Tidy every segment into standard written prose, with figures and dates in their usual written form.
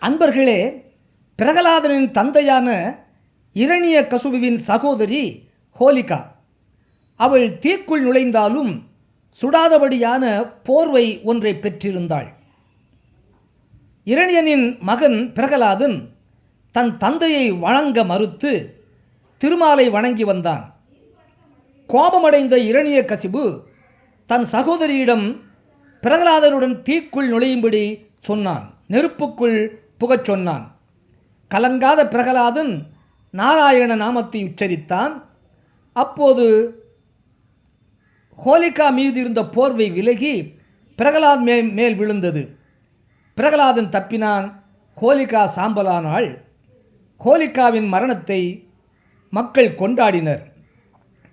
அன்பர்களே, பிரகலாதனின் தந்தையான இரணிய கசுபுவின் சகோதரி ஹோலிகா. அவள் தீக்குள் நுழைந்தாலும் சுடாதபடியான போர்வை ஒன்றை பெற்றிருந்தாள். இரணியனின் மகன் பிரகலாதன் தன் தந்தையை வணங்க மறுத்து திருமாலை வணங்கி வந்தான். கோபமடைந்த இரணிய கசிபு தன் சகோதரியிடம் பிரகலாதனுடன் தீக்குள் நுழையும்படி சொன்னான், நெருப்புக்குள் புகச் சொன்னான். கலங்காத பிரகலாதன் நாராயண நாமத்தை உச்சரித்தான். அப்போது ஹோலிகா மீது இருந்த போர்வை விலகி பிரகலாத் மேல் விழுந்தது. பிரகலாதன் தப்பினான். ஹோலிகா சாம்பலானாள். ஹோலிகாவின் மரணத்தை மக்கள் கொண்டாடினர்.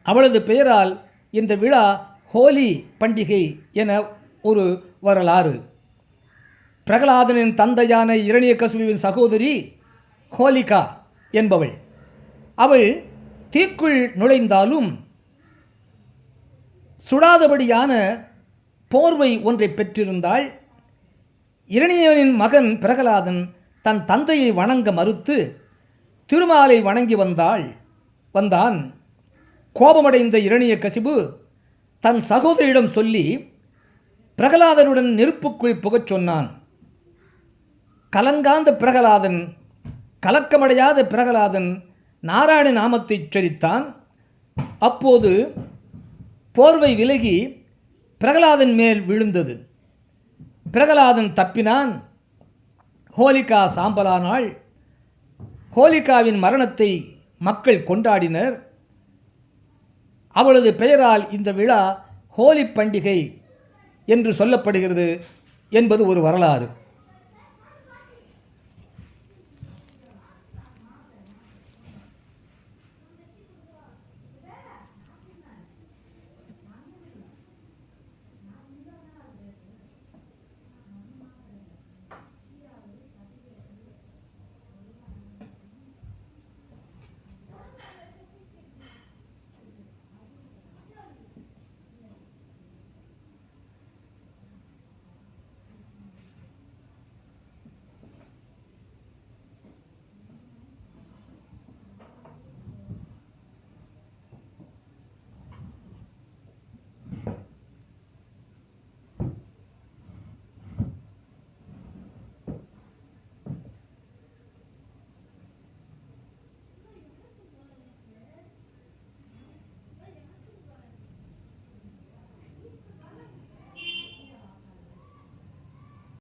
அவளது பெயரால் இந்த விழா ஹோலி பண்டிகை என ஒரு வரலாறு. பிரகலாதனின் தந்தையான இரணியகசிபுவின் சகோதரி ஹோலிகா என்பவள். அவள் தீக்குள் நுழைந்தாலும் சுடாதபடியான போர்வை ஒன்றை பெற்றிருந்தாள். இரணியனின் மகன் பிரகலாதன் தன் தந்தையை வணங்க மறுத்து திருமாலை வணங்கி வந்தான். கோபமடைந்த இரணியகசிபு தன் சகோதரியிடம் சொல்லி பிரகலாதனுடன் நெருப்புக்குள் புகச் சொன்னான். கலக்கமடையாத பிரகலாதன் நாராயண நாமத்தை உச்சரித்தான். அப்போது போர்வை விலகி பிரகலாதன் மேல் விழுந்தது. பிரகலாதன் தப்பினான். ஹோலிகா சாம்பலானாள். ஹோலிகாவின் மரணத்தை மக்கள் கொண்டாடினர். அவளது பெயரால் இந்த விழா ஹோலி பண்டிகை என்று சொல்லப்படுகிறது என்பது ஒரு வரலாறு.